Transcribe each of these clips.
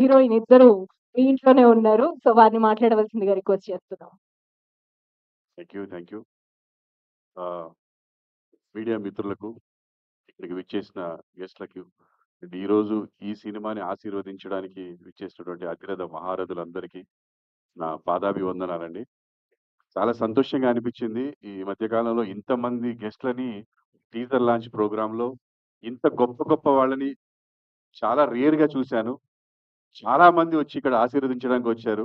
Heroine ఇద్దరు మీ ఇంట్లోనే ఉన్నారు. సో, వారిని మాట్లాడవలసిందిగా రిక్వెస్ట్ చేస్తున్నాం. Thank you. మీడియా మిత్రులకు, ఇక్కడికి విచ్చేసిన గెస్ట్‌లకి అండ్ ఈరోజు ఈ సినిమాని ఆశీర్వదించడానికి విచ్చేసినటువంటి అతిరథ మహారథులందరికీ నా పాదాభివందనాలండి. చాలా సంతోషంగా అనిపించింది. ఈ మధ్య కాలంలో ఇంతమంది గెస్ట్‌లని టీజర్ లాంచ్ ప్రోగ్రామ్‌లో ఇంత గొప్ప గొప్ప వాళ్ళని చాలా రేర్‌గా చూశాను. చాలా మంది వచ్చి ఇక్కడ ఆశీర్వదించడానికి వచ్చారు.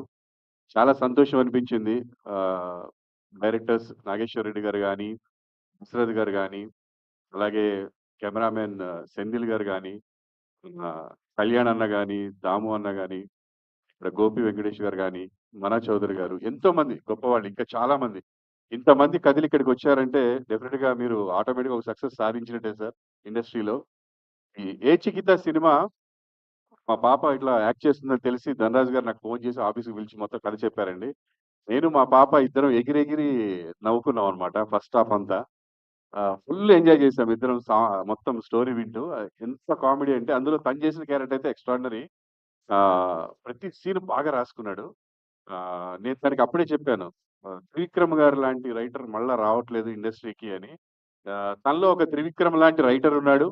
చాలా సంతోషం అనిపించింది. ఆహ్, డైరెక్టర్స్ నాగేశ్వర రెడ్డి గారు గాని, దశరథ్ గారు గాని, అలాగే కెమెరామెన్ సెంధిల్ గారు గాని, కళ్యాణ్ అన్న గాని, దాము అన్న గాని, ఇక్కడ గోపి వెంకటేష్ గారు గాని, మనా చౌదరి గారు ఎంతోమంది గొప్పవాళ్ళు ఇంకా చాలా మంది. ఇంతమంది కదిలి ఇక్కడికొచ్చారంటే డెఫినిట్‌గా మీరు ఆటోమేటిక్‌గా ఒక సక్సెస్ సాధించినట్టే సార్ ఇండస్ట్రీలో. ఈ 'ఏ చికిత' సినిమా మా పాప ఇట్లా యాక్ట్ చేస్తుందని తెలిసి ధనరాజు గారు నాకు ఫోను చేసి ఆఫీస్‌కి పిలిచి మొత్తం కథ చెప్పారండి. నేను మా పాప ఇద్దరం ఎగిరెగిరి నవ్వుకున్నామనమాట ఫస్ట్ హాఫ్ అంతా. ఫుల్ ఎంజాయ్ చేసాం ఇద్దరం మొత్తం స్టోరీ వింటూ. ఎంత కామెడీ అంటే అందులో తను చేసిన క్యారెక్టర్ అయితే ఎక్స్ట్రార్డినరీ. ప్రతి సీన్ బాగా రాసుకున్నాడు. నేను తనకి అప్పుడే చెప్పాను. 'త్రివిక్రమ్' గారు లాంటి రైటర్ మళ్ళా రావట్లేదు ఇండస్ట్రీకి అని. తనలో ఒక 'త్రివిక్రమ్' లాంటి రైటర్ ఉన్నాడు.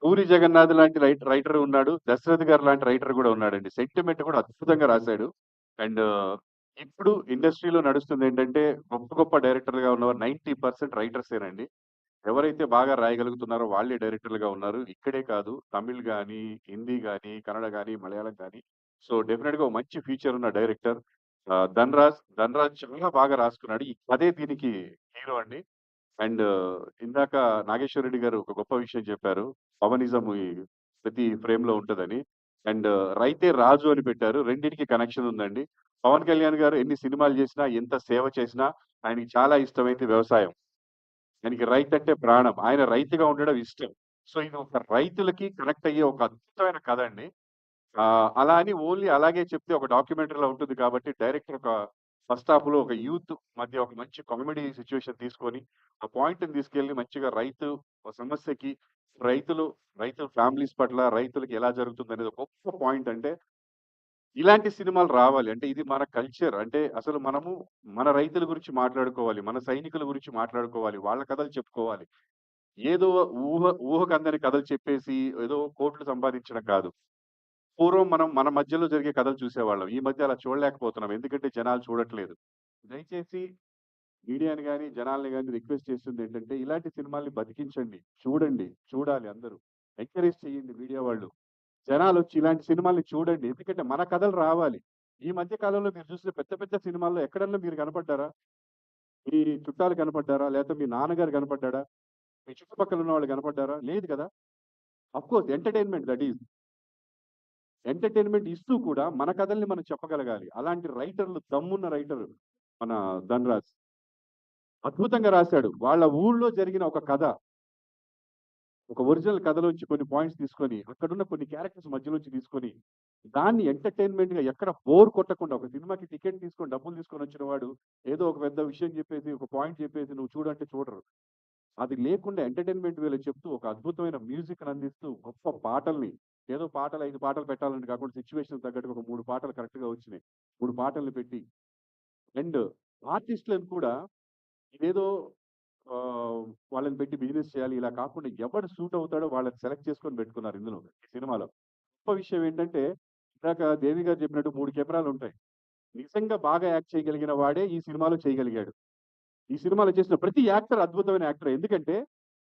'పూరి జగన్నాథ్' లాంటి రైటర్ ఉన్నాడు. 'దశరథ్' గారు లాంటి రైటర్ కూడా ఉన్నాడండి. సెంటిమెంట్ కూడా అద్భుతంగా రాసాడు. అండ్ ఇప్పుడు ఇండస్ట్రీలో నడుస్తుందేంటంటే గొప్ప గొప్ప డైరెక్టర్‌లుగా ఉన్నవారు 90% రైటర్సేనండి. ఎవరైతే బాగా రాయగలుగుతున్నారో వాళ్ళే డైరెక్టర్లుగా ఉన్నారు. ఇక్కడే కాదు తమిళ్ గాని, హిందీ గాని, కన్నడ గాని, మలయాళం గాని. సో, డెఫినిట్‌గా ఒక మంచి ఫ్యూచర్ ఉన్న డైరెక్టర్. 'ధన్‌రాజ్' చాలా బాగా రాసుకున్నాడు. ఈ కథే దీనికి హీరో అండి. అండ్ ఇందాక నాగేశ్వర రెడ్డి గారు ఒక గొప్ప విషయం చెప్పారు. పవనిజం ఈ ప్రతి ఫ్రేమ్‌లో ఉంటదని. అండ్ రైతే రాజు అని పెట్టారు. రెండిటికి కనెక్షన్ ఉందండి. పవన్ కళ్యాణ్ గారు ఎన్ని సినిమాలు చేసినా, ఎంత సేవ చేసినా ఆయనకి చాలా ఇష్టమైంది వ్యవసాయం. ఆయనకి రైతంటే ప్రాణం. ఆయన రైతుగా ఉండడం ఇష్టం. సో, ఇది ఒక రైతులకి కనెక్ట్ అయ్యే ఒక అద్భుతమైన కథ అండి. అలా అని ఓన్లీ అలాగే చెప్తే ఒక డాక్యుమెంటరీలా ఉంటుంది కాబట్టి డైరెక్టర్ ఒక ఫస్ట్ హాఫ్‌లో ఒక యూత్ మధ్య ఒక మంచి కామెడీ సిట్యుయేషన్ తీసుకొని, ఆ పాయింట్‌ని తీసుకెళ్ళి మంచిగా రైతు ఒక సమస్యకి రైతులు, రైతు ఫ్యామిలీస్ పట్ల రైతులకి ఎలా జరుగుతుందనేది ఒక గొప్ప పాయింట్ అంటే ఇలాంటి సినిమాలు రావాలి. అంటే ఇది మన కల్చర్. అంటే అసలు మనము మన రైతుల గురించి మాట్లాడుకోవాలి. మన సైనికుల గురించి మాట్లాడుకోవాలి. వాళ్ళ కథలు చెప్పుకోవాలి. ఏదో ఊహ ఊహకందని కథలు చెప్పేసి ఏదో కోట్లు సంపాదించడం కాదు. పూర్వం మనం మన మధ్యలో జరిగే కథలు చూసేవాళ్ళం. ఈ మధ్య అలా చూడలేకపోతున్నాం. ఎందుకంటే జనాలు చూడట్లేదు. దయచేసి మీడియాని గాని, జనాల్ని గాని రిక్వెస్ట్ చేస్తుందేంటంటే ఇలాంటి సినిమాల్ని బతికించండి. చూడండి. చూడాలి అందరూ. ఎంకరేజ్ చేయండి మీడియా వాళ్ళు. జనాలొచ్చి ఇలాంటి సినిమాల్ని చూడండి. ఎందుకంటే మన కథలు రావాలి. ఈ మధ్య కాలంలో మీరు చూసిన పెద్ద పెద్ద సినిమాల్లో ఎక్కడన్నా మీరు కనపడ్డారా? మీ చుట్టాలు కనపడ్డారా? లేకపోతే మీ నాన్నగారు కనపడ్డాడా? మీ చుట్టుపక్కల ఉన్నవాళ్ళు కనపడ్డారా? లేదు కదా! Of course entertainment that is. Entertainment ఇస్తూ కూడా మన కథల్ని మనం చెప్పగలగాలి. అలాంటి రైటర్లు దమ్మున్న రైటరు మన 'ధన్‌రాజ్.' అద్భుతంగా రాసాడు. వాళ్ళ ఊళ్ళో జరిగిన ఒక కథ. ఒక ఒరిజినల్ కథలోంచి కొన్ని పాయింట్స్ తీసుకొని, అక్కడున్న కొన్ని క్యారెక్టర్స్ మధ్యలోంచి తీసుకొని, దాన్ని ఎంటర్‌టైన్‌మెంట్‌గా ఎక్కడ బోర్ కొట్టకుండా ఒక సినిమాకి టికెట్ తీసుకొని, డబ్బులు తీసుకొనొచ్చిన వాడు, ఏదో ఒక పెద్ద విషయం చెప్పేసి, ఒక పాయింట్ చెప్పేసి నువ్వు చూడు అంటే చూడరు. అది లేకుండా ఎంటర్‌టైన్‌మెంట్ వేలో చెప్తూ, ఒక అద్భుతమైన మ్యూజిక్‌ని అందిస్తూ, గొప్ప పాటల్ని ఏదో పాటలు 5 పాటలు పెట్టాలని కాకుండా సిట్యుయేషన్‌కి తగ్గట్టుగా ఒక 3 పాటలు కరెక్ట్‌గా వచ్చినాయి. 3 పాటల్ని పెట్టి అండ్ ఆర్టిస్ట్‌లను కూడా ఇదేదో ఆహ్, వాళ్ళని పెట్టి బిజినెస్ చేయాలి ఇలా కాకుండా ఎవడు సూట్ అవుతాడో వాళ్ళని సెలెక్ట్ చేసుకొని పెట్టుకున్నారు ఇందులో ఈ సినిమాలో. గొప్ప విషయం ఏంటంటే ఇందాక దేవి గారు చెప్పినట్టు 3 కెమెరాలుంటాయి. నిజంగా బాగా యాక్ట్ చేయగలిగిన వాడే ఈ సినిమాలో చేయగలిగాడు. ఈ సినిమాలో చేసిన ప్రతి యాక్టర్ అద్భుతమైన యాక్టరే. ఎందుకంటే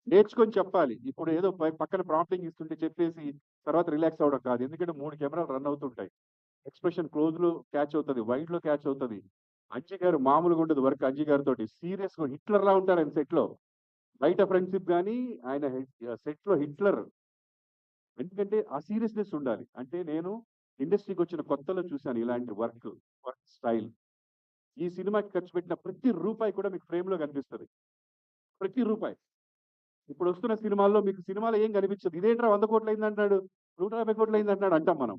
నేర్చుకొని చెప్పాలి. ఇప్పుడు ఏదో పక్కన ప్రాంప్టింగ్ ఇస్తుంటే చెప్పేసి తర్వాత రిలాక్స్ అవ్వడం కాదు. ఎందుకంటే 3 కెమెరాలు రన్ అవుతుంటాయి. ఎక్స్‌ప్రెషన్ క్లోజ్‌లో క్యాచ్ అవుతది. వైడ్‌లో క్యాచ్ అవుతది. అంజి గారు మామూలుగా ఉండదు వర్క్ అంజి గారితోటి. సీరియస్‌గా హిట్లర్‌లా ఉంటారు ఆయన సెట్‌లో. బయట ఫ్రెండ్‌షిప్ గాని ఆయన సెట్‌లో హిట్లర్. ఎందుకంటే ఆ సీరియస్‌నెస్ ఉండాలి. అంటే నేను ఇండస్ట్రీకొచ్చిన కొత్తలో చూసాను ఇలాంటి వర్క్ స్టైల్. ఈ సినిమాకి ఖర్చు పెట్టిన ప్రతి రూపాయి కూడా మీకు ఫ్రేమ్‌లో కనిపిస్తది. ప్రతి రూపాయి. ఇప్పుడొస్తున్న సినిమాల్లో మీకు సినిమాలో ఏం కనిపించదు. ఇదేంట్రా 100,00,00,000 అయిందంటున్నాడు. 150,00,00,000 అయిందంటున్నాడు అంటాం మనం.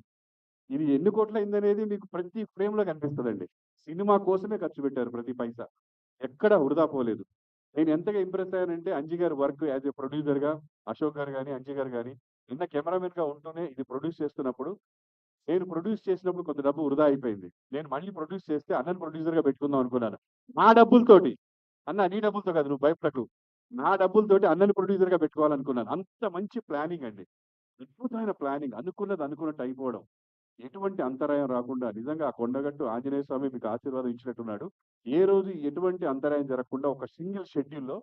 ఇది ఎన్ని కోట్లయిందనేది మీకు ప్రతి ఫ్రేమ్‌లో కనిపిస్తదండి. సినిమా కోసమే ఖర్చు పెట్టారు ప్రతి పైసా. ఎక్కడ వృధా పోలేదు. నేను ఎంతగా ఇంప్రెస్ అయ్యానంటే అంజి గారి వర్క్ యాస్ ఎ ప్రొడ్యూసర్‌గా అశోక్ గారు గాని, అంజి గారు గాని, నిన్న కెమెరామెన్‌గా ఉంటూనే ఇది ప్రొడ్యూస్ చేస్తున్నప్పుడు నేను ప్రొడ్యూస్ చేసినప్పుడు కొంత డబ్బు వృధా అయిపోయింది. నేను మళ్ళీ ప్రొడ్యూస్ చేస్తే అన్నని ప్రొడ్యూసర్‌గా పెట్టుకుందాం అనుకున్నాను. నా డబ్బులతోటి. అన్న నీ డబ్బులతో కాదు నువ్వు భయపడకు. నా డబ్బులతోటి అన్నని ప్రొడ్యూసర్‌గా పెట్టుకోవాలనుకున్నాను. అంత మంచి ప్లానింగ్ అండి. అద్భుతమైన ప్లానింగ్. అనుకున్నది అనుకున్నట్టు అయిపోవడం. ఎటువంటి అంతరాయం రాకుండా నిజంగా ఆ కొండగట్టు ఆంజనేయ స్వామి మీకు ఆశీర్వాదం ఇచ్చినట్టున్నాడు. ఏ రోజు ఎటువంటి అంతరాయం జరగకుండా ఒక సింగిల్ షెడ్యూల్‌లో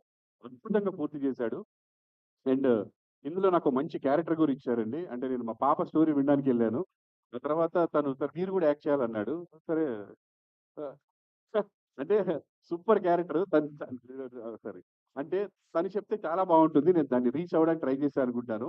అద్భుతంగా పూర్తి చేశాడు. అండ్ ఇందులో నాకు మంచి క్యారెక్టర్ కూడా ఇచ్చారండి. అంటే నేను మా పాప స్టోరీ వినడానికెళ్ళాను. ఆ తర్వాత తను "సార్ మీరు కూడా యాక్ట్ చేయాలన్నాడు." సరే ఆహ్, అంటే సూపర్ క్యారెక్టర్ సారీ. అంటే తను చెప్తే చాలా బావుంటుంది. నేను దాన్ని రీచ్ అవ్వడానికి ట్రై చేశా అనుకుంటాను.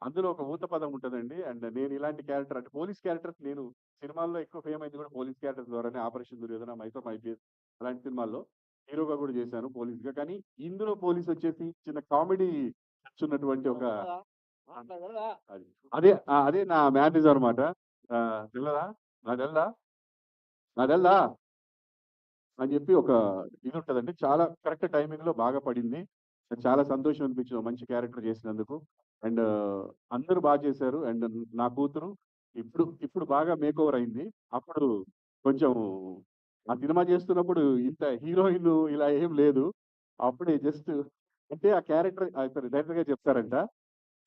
అందులో ఒక ఊత పదం ఉంటదండి. అండ్ నేను ఇలాంటి క్యారెక్టర్ అంటే పోలీస్ క్యారెక్టర్స్ నేను సినిమాల్లో ఎక్కువ ఫేమ్ అయింది కూడా పోలీస్ క్యారెక్టర్స్ ద్వారానే 'ఆపరేషన్ దుర్యోధన', 'మైసమ్ ఐపీఎస్' అలాంటి సినిమాల్లో హీరోగా కూడా చేశాను పోలీస్‌గా. కానీ ఇందులో పోలీస్ వచ్చేసి చిన్న కామెడీ టచ్ ఉన్నటువంటి ఒక అది. అదే నా మేనరిజం అన్నమాట. తెల్లదా? నాది తెల్దా? నాది తెల్దా? అని చెప్పి ఒక ఇది ఉంటదండి. చాలా కరెక్ట్ టైమింగ్‌లో బాగా పడింది. చాలా సంతోషం అనిపించింది. మంచి క్యారెక్టర్ చేసినందుకు. అండ్ అందరూ చేశారు. అండ్ నా కూతురు ఇప్పుడు బాగా మేకోవర్ అయింది. అప్పుడు కొంచెం ఆ సినిమా చేస్తున్నప్పుడు ఇంత హీరోయిన్ ఇలా ఏం లేదు. అప్పుడే జస్ట్ అంటే ఆ క్యారెక్టర్ సారీ డైరెక్టర్ గారు చెప్తారంట.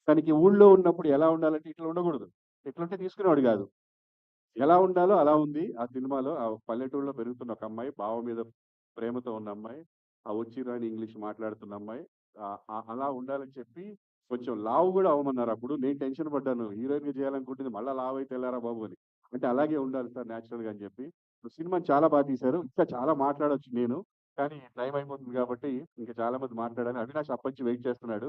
తనకి ఊళ్ళో ఉన్నప్పుడు ఎలా ఉండాలంటే ఇట్లా ఉండకూడదు. ఇట్లుంటే తీసుకునేవాడు కాదు. ఎలా ఉండాలో అలా ఉంది ఆ సినిమాలో. ఆ పల్లెటూరులో పెరుగుతున్న ఒక అమ్మాయి, బావ మీద ప్రేమతో ఉన్న అమ్మాయి, ఆ వచ్చి రాని ఇంగ్లీష్ మాట్లాడుతున్న అమ్మాయి. అలా ఉండాలని చెప్పి కొంచెం లావు గూడా అవ్వమన్నారు అప్పుడు. నేను టెన్షన్ పడ్డాను. హీరోయిన్‌గా చేయాలనుకుంటుంది మళ్ళా లావైతే ఎలారా బాబు అని. అంటే అలాగే ఉండాలి సార్ నేచురల్‌గా అని చెప్పి. సినిమాని చాలా తీశారు. ఇంకా చాలా మాట్లాడొచ్చు నేను. కానీ టైం అయిపోతుంది కాబట్టి ఇంకా చాలా మంది మాట్లాడాలి. అవినాష్ అప్పటినుంచి వెయిట్ చేస్తున్నాడు.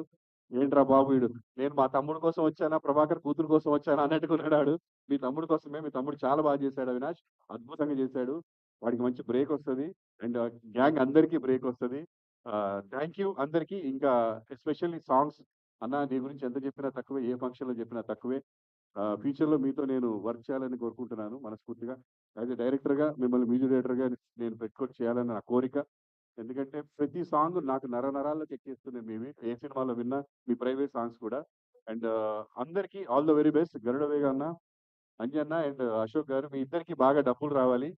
ఏంట్రా బాబు ఈడు నేను మా తమ్ముడు కోసం వచ్చానా, ప్రభాకర్ కూతురు కోసం వచ్చానా అన్నట్టుగా ఉన్నాడు ఆడు. మీ తమ్ముడు కోసమే. మీ తమ్ముడు చాలా చేశాడు అవినాష్. అద్భుతంగా చేశాడు. వాడికి మంచి బ్రేకొస్తది. అండ్ గ్యాంగ్ అందరికీ బ్రేకొస్తది. థాంక్ యూ అందరికి. ఇంకా ఎస్పెషల్లీ సాంగ్స్ అన్న నీ గురించి ఎంత చెప్పినా తక్కువే. ఏ ఫంక్షన్‌లో చెప్పినా తక్కువే. ఫ్యూచర్‌లో మీతో నేను వర్క్ చేయాలని కోరుకుంటున్నాను మనస్ఫూర్తిగా. యాస్ ఎ డైరెక్టర్‌గా మిమ్మల్ని మ్యూజిక్ డైరెక్టర్‌గా నేను పెట్టుకొని చేయాలని నా కోరిక. ఎందుకంటే ప్రతి సాంగ్ నాకు నరాల్లోకి ఎక్కేస్తున్నాయి మీవి. ఏ సినిమాలో విన్నా మీ ప్రైవేట్ సాంగ్స్ కూడా. అండ్ అందరికి ఆల్ ద వెరీ బెస్ట్. గరుడ వేగ అన్న, అంజన్న అండ్ అశోక్ గారు మీ ఇద్దరికి బాగా డబ్బులు రావాలి.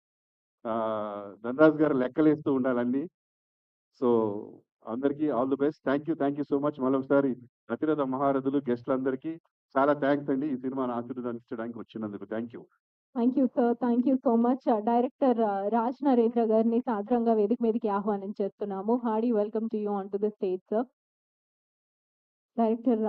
ధనరాజు గారు లెక్కలేస్తూ ఉండాలన్నీ. సో, అందరికి all the best. Thank you so much. మళ్ళొకసారి అతిరథ మహారథులు గెస్ట్‌లందరికీ చాలా థాంక్స్ అండి. ఈ సినిమాని ఆశీర్వదించడానికి వచ్చినందుకు. Thank you. Thank you sir. Thank you so much. Director Raj Narendra గారిని సాదరంగా వేదిక మీదకి ఆహ్వానించేస్తున్నాము. Hearty welcome to you on to the stage sir. Director